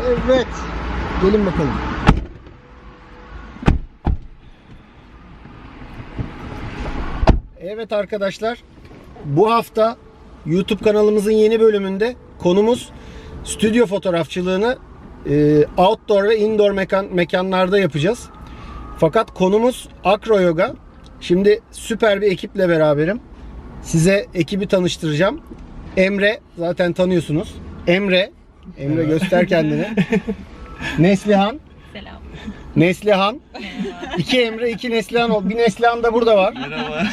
Evet. Gelin bakalım. Evet arkadaşlar. Bu hafta YouTube kanalımızın yeni bölümünde konumuz stüdyo fotoğrafçılığını outdoor ve indoor mekanlarda yapacağız. Fakat konumuz Acro Yoga. Şimdi süper bir ekiple beraberim. Size ekibi tanıştıracağım. Emre, zaten tanıyorsunuz. Emre göster kendini. Neslihan. Selam. Neslihan. İki Emre, iki Neslihan oldu. Bir Neslihan da burada var. Merhaba.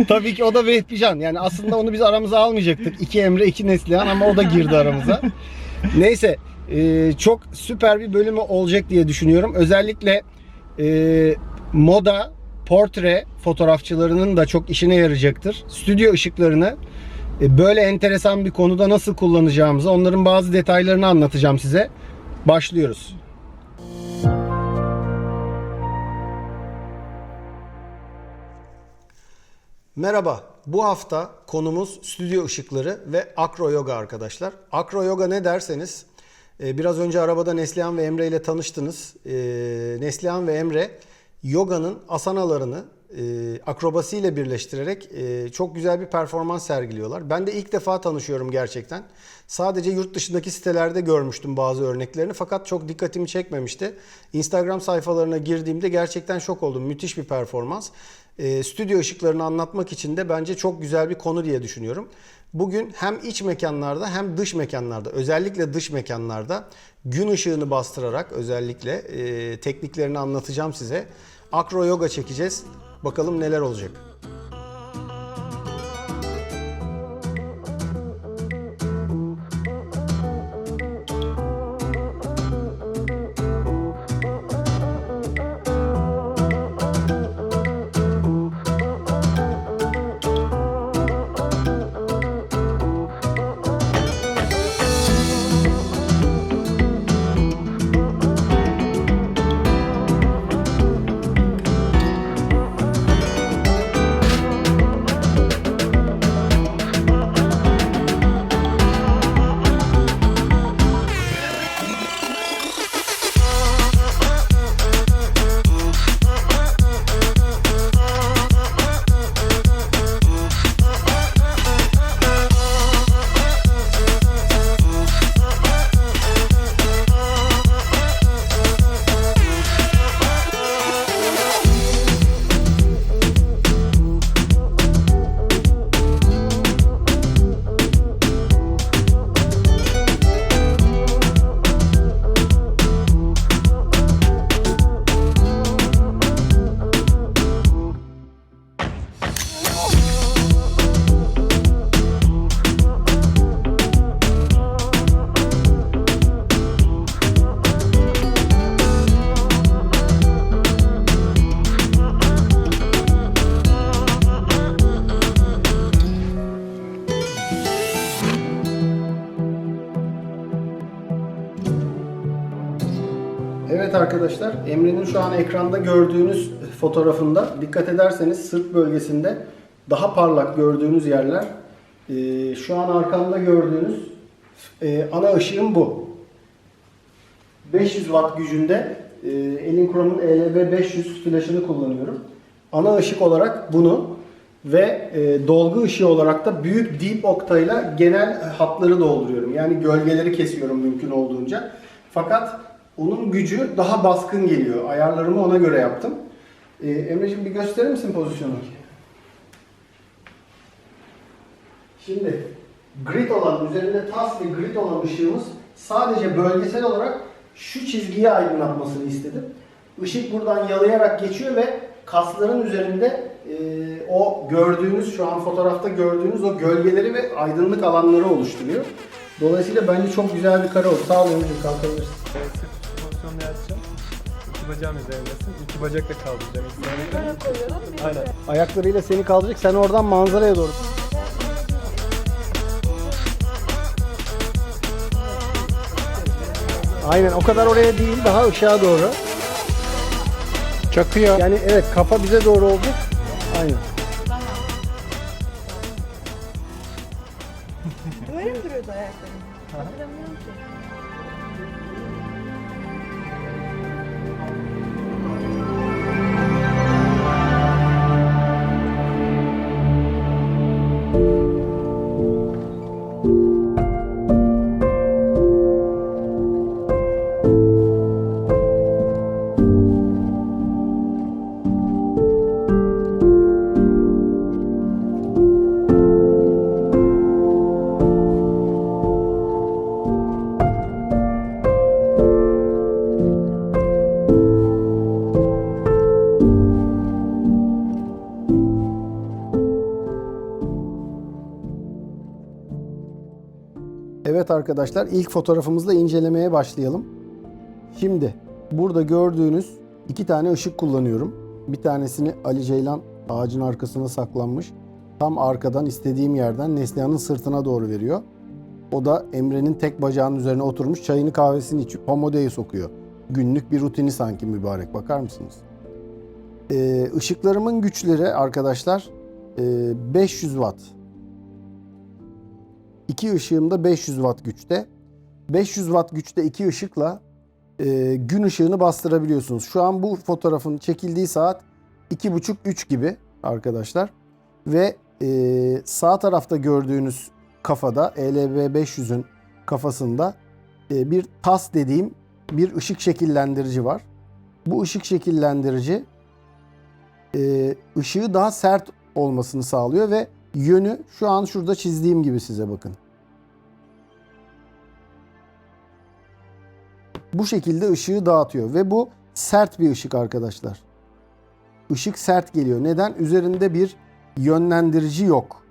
Tabii ki o da Vehbican. Yani aslında onu biz aramıza almayacaktık. İki Emre, iki Neslihan ama o da girdi aramıza. Neyse. Çok süper bir bölümü olacak diye düşünüyorum. Özellikle moda, portre fotoğrafçılarının da çok işine yarayacaktır. Stüdyo ışıklarını böyle enteresan bir konuda nasıl kullanacağımızı, onların bazı detaylarını anlatacağım size. Başlıyoruz. Merhaba. Bu hafta konumuz stüdyo ışıkları ve Acro Yoga arkadaşlar. Acro Yoga ne derseniz, biraz önce arabada Neslihan ve Emre ile tanıştınız. Neslihan ve Emre yoganın asanalarını akrobasiyle birleştirerek çok güzel bir performans sergiliyorlar. Ben de ilk defa tanışıyorum gerçekten. Sadece yurt dışındaki sitelerde görmüştüm bazı örneklerini fakat çok dikkatimi çekmemişti. Instagram sayfalarına girdiğimde gerçekten şok oldum. Müthiş bir performans. Stüdyo ışıklarını anlatmak için de bence çok güzel bir konu diye düşünüyorum. Bugün hem iç mekanlarda hem dış mekanlarda, özellikle dış mekanlarda gün ışığını bastırarak özellikle tekniklerini anlatacağım size. Acro Yoga çekeceğiz. Bakalım neler olacak. Evet arkadaşlar, Emre'nin şu an ekranda gördüğünüz fotoğrafında dikkat ederseniz sırt bölgesinde daha parlak gördüğünüz yerler, şu an arkamda gördüğünüz ana ışığım bu. 500 watt gücünde Elinchrome'un ELV500 flaşını kullanıyorum. Ana ışık olarak bunu ve dolgu ışığı olarak da büyük deep octa'yla genel hatları dolduruyorum. Yani gölgeleri kesiyorum mümkün olduğunca. Fakat onun gücü daha baskın geliyor. Ayarlarımı ona göre yaptım. Emre'ciğim bir gösterir misin pozisyonu? Şimdi grid olan, üzerinde tas ve grid olan ışığımız sadece bölgesel olarak şu çizgiyi aydınlatmasını istedim. Işık buradan yalayarak geçiyor ve kasların üzerinde o gördüğünüz, şu an fotoğrafta gördüğünüz o gölgeleri ve aydınlık alanları oluşturuyor. Dolayısıyla bence çok güzel bir kare oldu. Sağ ol Emre'ciğim, kalkabilirsin. Sırt pozisyonunu yapacağım. İki bacağın üzerindesin. İki bacakla kaldıracağım. Aynen. Ayaklarıyla seni kaldıracak. Sen oradan manzaraya doğru. Aynen, o kadar oraya değil, daha ışığa doğru. Çakıyor. Yani evet, kafa bize doğru olacak. Aynen. Böyle mi duruyordu ayakların? Hatırlamıyorum ki. Evet arkadaşlar, ilk fotoğrafımızla incelemeye başlayalım. Şimdi burada gördüğünüz iki tane ışık kullanıyorum. Bir tanesini Ali Ceylan ağacın arkasına saklanmış. Tam arkadan istediğim yerden Neslihan'ın sırtına doğru veriyor. O da Emre'nin tek bacağının üzerine oturmuş çayını kahvesini içip Homode'yi sokuyor. Günlük bir rutini sanki mübarek, bakar mısınız? Işıklarımın güçleri arkadaşlar 500 watt. İki ışığım da 500 watt güçte. 500 watt güçte iki ışıkla gün ışığını bastırabiliyorsunuz. Şu an bu fotoğrafın çekildiği saat 2.30-3 gibi arkadaşlar. Ve sağ tarafta gördüğünüz kafada ELB500'ün kafasında bir TAS dediğim bir ışık şekillendirici var. Bu ışık şekillendirici ışığı daha sert olmasını sağlıyor ve yönü şu an şurada çizdiğim gibi size bakın. Bu şekilde ışığı dağıtıyor ve bu sert bir ışık arkadaşlar. Işık sert geliyor. Neden? Üzerinde bir yönlendirici yok.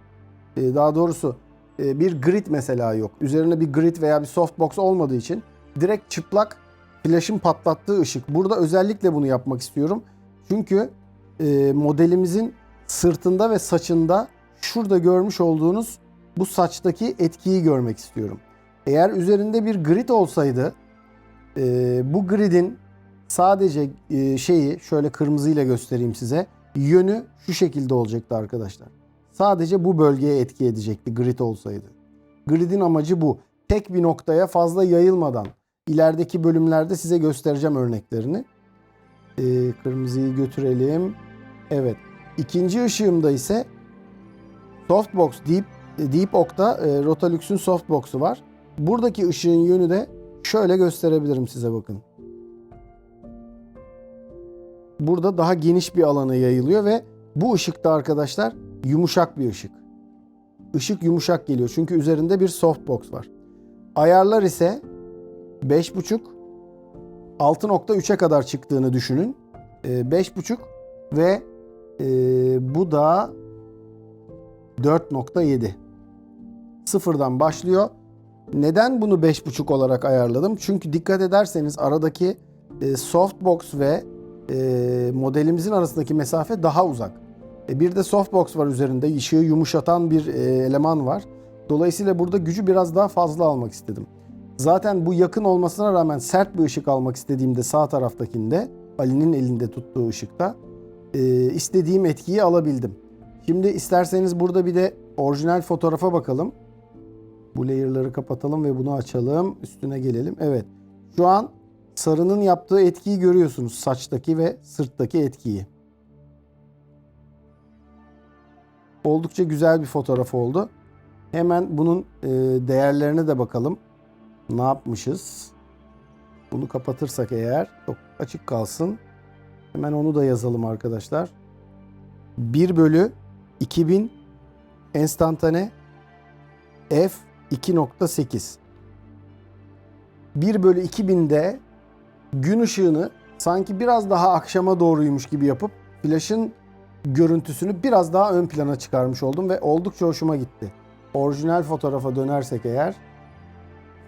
Daha doğrusu bir grid mesela yok. Üzerine bir grid veya bir softbox olmadığı için direkt çıplak flaşın patlattığı ışık. Burada özellikle bunu yapmak istiyorum. Çünkü modelimizin sırtında ve saçında şurada görmüş olduğunuz bu saçtaki etkiyi görmek istiyorum. Eğer üzerinde bir grid olsaydı bu gridin sadece şeyi şöyle kırmızıyla göstereyim size. Yönü şu şekilde olacaktı arkadaşlar. Sadece bu bölgeye etki edecekti grid olsaydı. Gridin amacı bu. Tek bir noktaya fazla yayılmadan ilerideki bölümlerde size göstereceğim örneklerini. Kırmızıyı götürelim. Evet. İkinci ışığımda ise softbox Deep Oak'ta Rotalux'un softbox'u var. Buradaki ışığın yönü de şöyle gösterebilirim size, bakın. Burada daha geniş bir alana yayılıyor ve bu ışıkta arkadaşlar yumuşak bir ışık. Işık yumuşak geliyor çünkü üzerinde bir softbox var. Ayarlar ise 5.5 6.3'e kadar çıktığını düşünün. 5.5 ve bu da 4.7. Sıfırdan başlıyor. Neden bunu 5.5 olarak ayarladım? Çünkü dikkat ederseniz aradaki softbox ve modelimizin arasındaki mesafe daha uzak. Bir de softbox var üzerinde. Işığı yumuşatan bir eleman var. Dolayısıyla burada gücü biraz daha fazla almak istedim. Zaten bu yakın olmasına rağmen sert bir ışık almak istediğimde sağ taraftakinde, Ali'nin elinde tuttuğu ışıkta istediğim etkiyi alabildim. Şimdi isterseniz burada bir de orijinal fotoğrafa bakalım. Bu layer'ları kapatalım ve bunu açalım. Üstüne gelelim. Evet. Şu an sarının yaptığı etkiyi görüyorsunuz. Saçtaki ve sırttaki etkiyi. Oldukça güzel bir fotoğraf oldu. Hemen bunun değerlerine de bakalım. Ne yapmışız? Bunu kapatırsak eğer, yok, açık kalsın. Hemen onu da yazalım arkadaşlar. 1/2000 enstantane f 2.8. 1/2000'de gün ışığını sanki biraz daha akşama doğruymuş gibi yapıp flaşın görüntüsünü biraz daha ön plana çıkarmış oldum ve oldukça hoşuma gitti. Orijinal fotoğrafa dönersek eğer,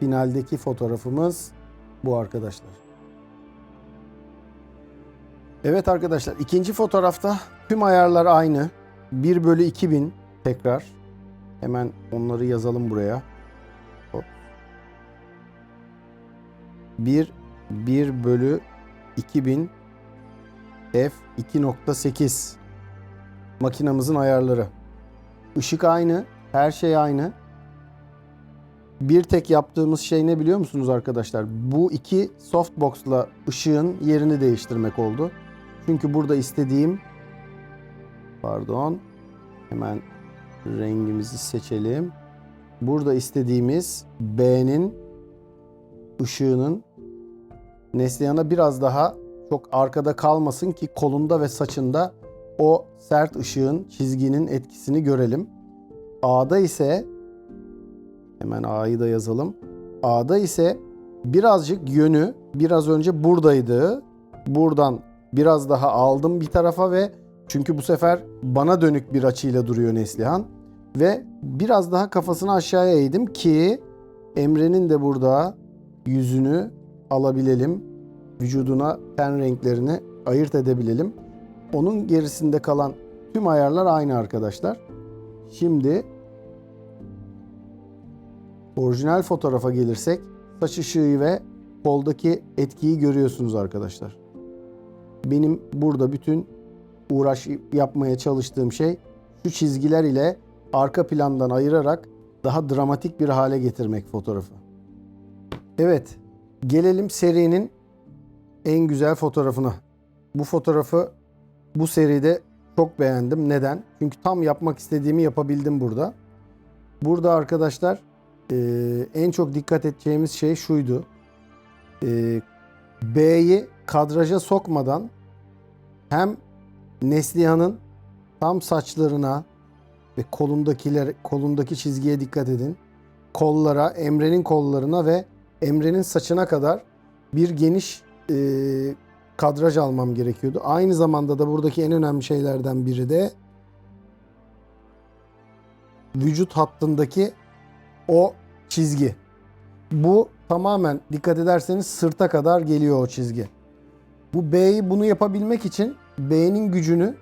finaldeki fotoğrafımız bu arkadaşlar. Evet arkadaşlar, ikinci fotoğrafta tüm ayarlar aynı. 1/2000 tekrar. Hemen onları yazalım buraya. Hop. 1/2000 f 2.8 makinamızın ayarları. Işık aynı, her şey aynı. Bir tek yaptığımız şey ne biliyor musunuz arkadaşlar? Bu iki softbox'la ışığın yerini değiştirmek oldu. Çünkü burada istediğim, pardon, hemen rengimizi seçelim. Burada istediğimiz B'nin ışığının Neslihan'a biraz daha çok arkada kalmasın ki kolunda ve saçında o sert ışığın, çizginin etkisini görelim. A'da ise, hemen A'yı da yazalım. A'da ise birazcık yönü biraz önce buradaydı. Buradan biraz daha aldım bir tarafa ve çünkü bu sefer bana dönük bir açıyla duruyor Neslihan. Ve biraz daha kafasını aşağıya eğdim ki Emre'nin de burada yüzünü alabilelim. Vücuduna ten renklerini ayırt edebilelim. Onun gerisinde kalan tüm ayarlar aynı arkadaşlar. Şimdi orijinal fotoğrafa gelirsek saç ışığı ve koldaki etkiyi görüyorsunuz arkadaşlar. Benim burada bütün uğraş yapmaya çalıştığım şey şu çizgiler ile arka plandan ayırarak daha dramatik bir hale getirmek fotoğrafı. Evet, gelelim serinin en güzel fotoğrafına. Bu fotoğrafı bu seride çok beğendim. Neden? Çünkü tam yapmak istediğimi yapabildim burada. Burada arkadaşlar en çok dikkat edeceğimiz şey şuydu. B'yi kadraja sokmadan hem Neslihan'ın tam saçlarına ve kolundaki çizgiye dikkat edin. Kollara, Emre'nin kollarına ve Emre'nin saçına kadar bir geniş kadraj almam gerekiyordu. Aynı zamanda da buradaki en önemli şeylerden biri de vücut hattındaki o çizgi. Bu tamamen dikkat ederseniz sırta kadar geliyor o çizgi. Bu bunu yapabilmek için B'nin gücünü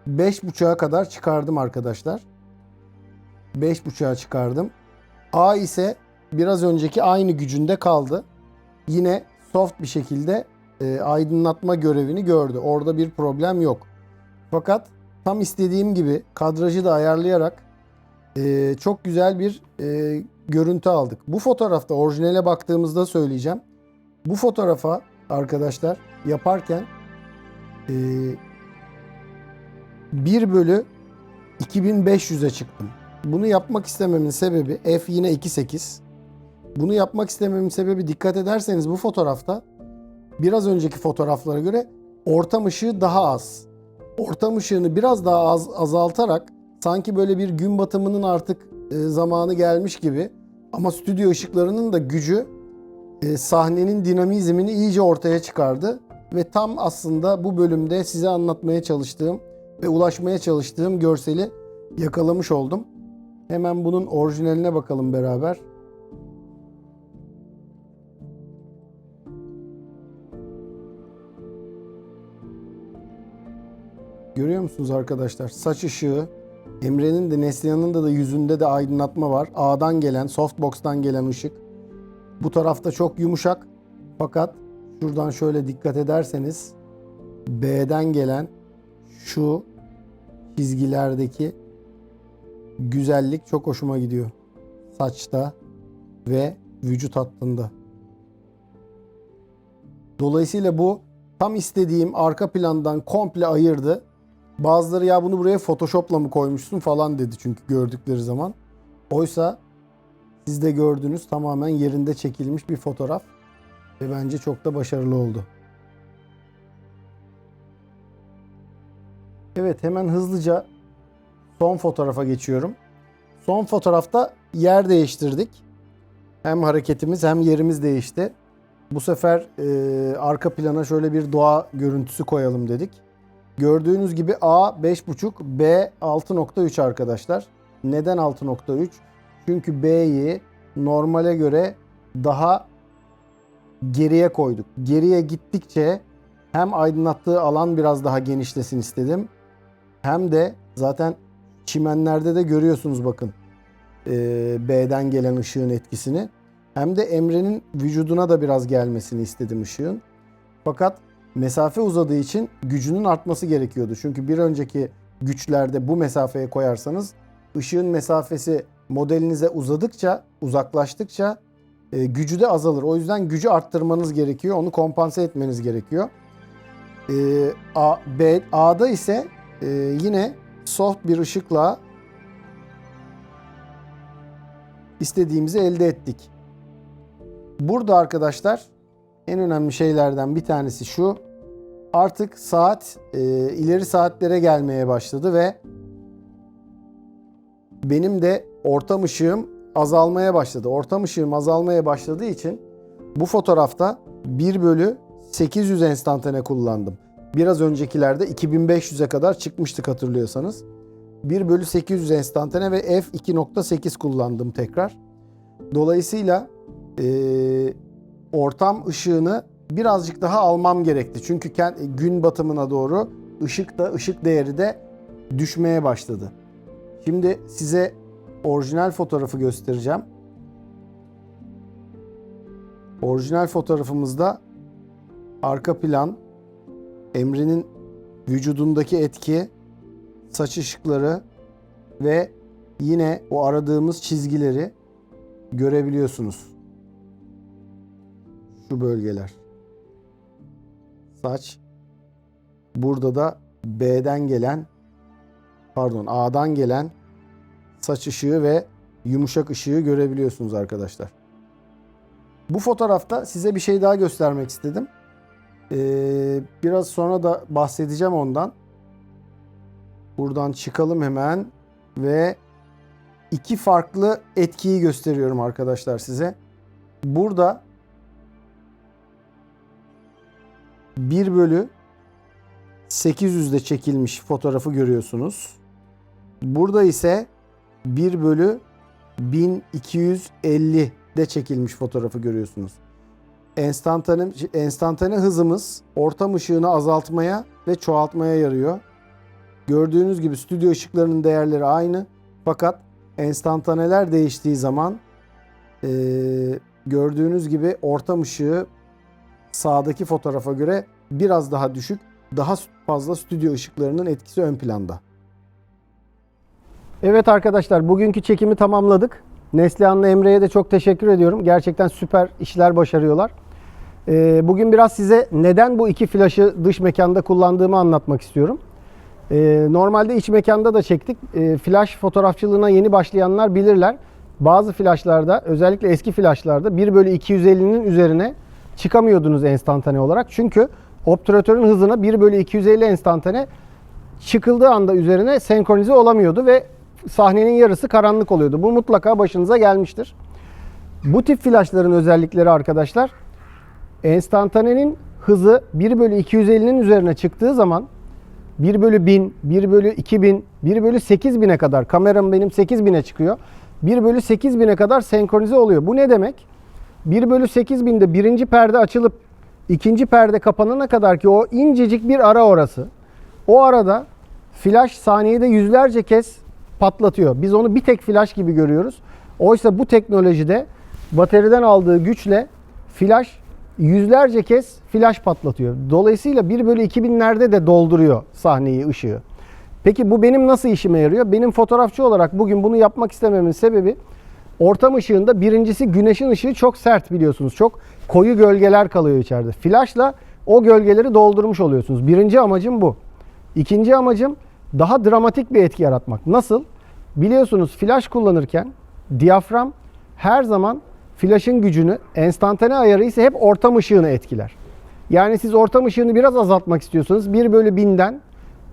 5.5'a kadar çıkardım arkadaşlar. 5.5'a çıkardım. A ise biraz önceki aynı gücünde kaldı. Yine soft bir şekilde aydınlatma görevini gördü. Orada bir problem yok. Fakat tam istediğim gibi kadrajı da ayarlayarak çok güzel bir görüntü aldık. Bu fotoğrafta orijinale baktığımızda söyleyeceğim. Bu fotoğrafa arkadaşlar yaparken 1/2500'e çıktım. Bunu yapmak istememin sebebi f yine 2.8. Bunu yapmak istememin sebebi dikkat ederseniz bu fotoğrafta biraz önceki fotoğraflara göre ortam ışığı daha az. Ortam ışığını biraz daha azaltarak sanki böyle bir gün batımının artık zamanı gelmiş gibi ama stüdyo ışıklarının da gücü sahnenin dinamizmini iyice ortaya çıkardı. Ve tam aslında bu bölümde size anlatmaya çalıştığım ve ulaşmaya çalıştığım görseli yakalamış oldum. Hemen bunun orijinaline bakalım beraber. Görüyor musunuz arkadaşlar? Saç ışığı, Emre'nin de Neslihan'ın da yüzünde de aydınlatma var. A'dan gelen, softbox'tan gelen ışık. Bu tarafta çok yumuşak. Fakat şuradan şöyle dikkat ederseniz B'den gelen şu çizgilerdeki güzellik çok hoşuma gidiyor. Saçta ve vücut hattında. Dolayısıyla bu tam istediğim arka plandan komple ayırdı. Bazıları ya bunu buraya Photoshop'la mı koymuşsun falan dedi çünkü gördükleri zaman. Oysa siz de gördünüz tamamen yerinde çekilmiş bir fotoğraf ve bence çok da başarılı oldu. Evet, hemen hızlıca son fotoğrafa geçiyorum. Son fotoğrafta yer değiştirdik. Hem hareketimiz hem yerimiz değişti. Bu sefer arka plana şöyle bir doğa görüntüsü koyalım dedik. Gördüğünüz gibi A 5.5, B 6.3 arkadaşlar. Neden 6.3? Çünkü B'yi normale göre daha geriye koyduk. Geriye gittikçe hem aydınlattığı alan biraz daha genişlesin istedim. Hem de zaten çimenlerde de görüyorsunuz bakın B'den gelen ışığın etkisini. Hem de Emre'nin vücuduna da biraz gelmesini istedim ışığın. Fakat mesafe uzadığı için gücünün artması gerekiyordu. Çünkü bir önceki güçlerde bu mesafeye koyarsanız ışığın mesafesi modelinize uzaklaştıkça gücü de azalır. O yüzden gücü arttırmanız gerekiyor. Onu kompanse etmeniz gerekiyor. A'da ise yine soft bir ışıkla istediğimizi elde ettik. Burada arkadaşlar en önemli şeylerden bir tanesi şu. Artık saat ileri saatlere gelmeye başladı ve benim de ortam ışığım azalmaya başladı. Ortam ışığım azalmaya başladığı için bu fotoğrafta 1/800 enstantane kullandım. Biraz öncekilerde 2500'e kadar çıkmıştık hatırlıyorsanız. 1/800 enstantane ve f2.8 kullandım tekrar. Dolayısıyla ortam ışığını birazcık daha almam gerekti. Çünkü gün batımına doğru ışık değeri de düşmeye başladı. Şimdi size orijinal fotoğrafı göstereceğim. Orijinal fotoğrafımızda arka plan, Emre'nin vücudundaki etki, saç ışıkları ve yine o aradığımız çizgileri görebiliyorsunuz. Şu bölgeler. Saç. Burada da A'dan gelen saç ışığı ve yumuşak ışığı görebiliyorsunuz arkadaşlar. Bu fotoğrafta size bir şey daha göstermek istedim. Biraz sonra da bahsedeceğim ondan. Buradan çıkalım hemen ve iki farklı etkiyi gösteriyorum arkadaşlar size. Burada 1/800'de çekilmiş fotoğrafı görüyorsunuz. Burada ise 1/1250'de çekilmiş fotoğrafı görüyorsunuz. Enstantane hızımız ortam ışığını azaltmaya ve çoğaltmaya yarıyor. Gördüğünüz gibi stüdyo ışıklarının değerleri aynı. Fakat enstantaneler değiştiği zaman gördüğünüz gibi ortam ışığı sağdaki fotoğrafa göre biraz daha düşük. Daha fazla stüdyo ışıklarının etkisi ön planda. Evet arkadaşlar, bugünkü çekimi tamamladık. Neslihan'la Emre'ye de çok teşekkür ediyorum. Gerçekten süper işler başarıyorlar. Bugün biraz size neden bu iki flaşı dış mekanda kullandığımı anlatmak istiyorum. Normalde iç mekanda da çektik. Flash fotoğrafçılığına yeni başlayanlar bilirler. Bazı flaşlarda, özellikle eski flaşlarda 1/250'nin üzerine çıkamıyordunuz enstantane olarak. Çünkü obturatörün hızına 1/250 enstantane çıkıldığı anda üzerine senkronize olamıyordu ve sahnenin yarısı karanlık oluyordu. Bu mutlaka başınıza gelmiştir. Bu tip flaşların özellikleri arkadaşlar, enstantanenin hızı 1/250'nin üzerine çıktığı zaman 1/1000, 1/2000, 1/8000'e kadar, kameram benim 8000'e çıkıyor. 1/8000'e kadar senkronize oluyor. Bu ne demek? 1/8000'de birinci perde açılıp ikinci perde kapanana kadar ki o incecik bir ara orası. O arada flash saniyede yüzlerce kez patlatıyor. Biz onu bir tek flash gibi görüyoruz. Oysa bu teknolojide bateriden aldığı güçle flash yüzlerce kez flash patlatıyor. Dolayısıyla 1/2000'lerde de dolduruyor sahneyi, ışığı. Peki bu benim nasıl işime yarıyor? Benim fotoğrafçı olarak bugün bunu yapmak istememin sebebi, ortam ışığında birincisi güneşin ışığı çok sert biliyorsunuz. Çok koyu gölgeler kalıyor içeride. Flash'la o gölgeleri doldurmuş oluyorsunuz. Birinci amacım bu. İkinci amacım daha dramatik bir etki yaratmak. Nasıl? Biliyorsunuz flash kullanırken diyafram her zaman flash'ın gücünü, enstantane ayarı ise hep ortam ışığını etkiler. Yani siz ortam ışığını biraz azaltmak istiyorsanız 1/1000'den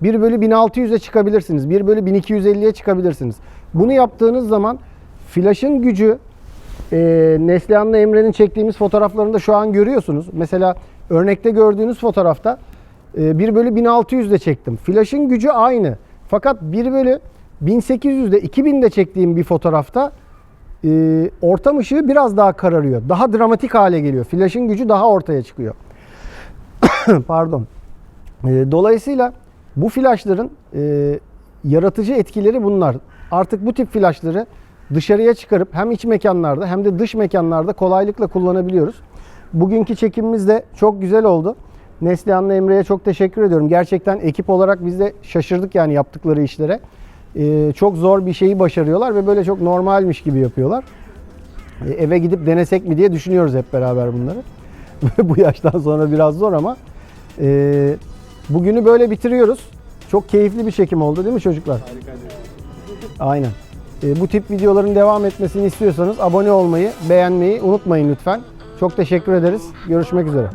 1/1600'e çıkabilirsiniz. 1/1250'ye çıkabilirsiniz. Bunu yaptığınız zaman flash'ın gücü, Neslihan'la Emre'nin çektiğimiz fotoğraflarında şu an görüyorsunuz. Mesela örnekte gördüğünüz fotoğrafta 1/1600'de çektim. Flash'ın gücü aynı. Fakat 1/1800'de 2000'de çektiğim bir fotoğrafta ortam ışığı biraz daha kararıyor. Daha dramatik hale geliyor. Flash'ın gücü daha ortaya çıkıyor. Pardon. Dolayısıyla bu flashların yaratıcı etkileri bunlar. Artık bu tip flashları dışarıya çıkarıp hem iç mekanlarda hem de dış mekanlarda kolaylıkla kullanabiliyoruz. Bugünkü çekimimiz de çok güzel oldu. Neslihan'la Emre'ye çok teşekkür ediyorum. Gerçekten ekip olarak biz de şaşırdık yani yaptıkları işlere. çok zor bir şeyi başarıyorlar ve böyle çok normalmiş gibi yapıyorlar. Eve gidip denesek mi diye düşünüyoruz hep beraber bunları. Bu yaştan sonra biraz zor ama bugünü böyle bitiriyoruz. Çok keyifli bir çekim oldu değil mi çocuklar? Harikaydı. Aynen. Bu tip videoların devam etmesini istiyorsanız abone olmayı, beğenmeyi unutmayın lütfen. Çok teşekkür ederiz. Görüşmek üzere.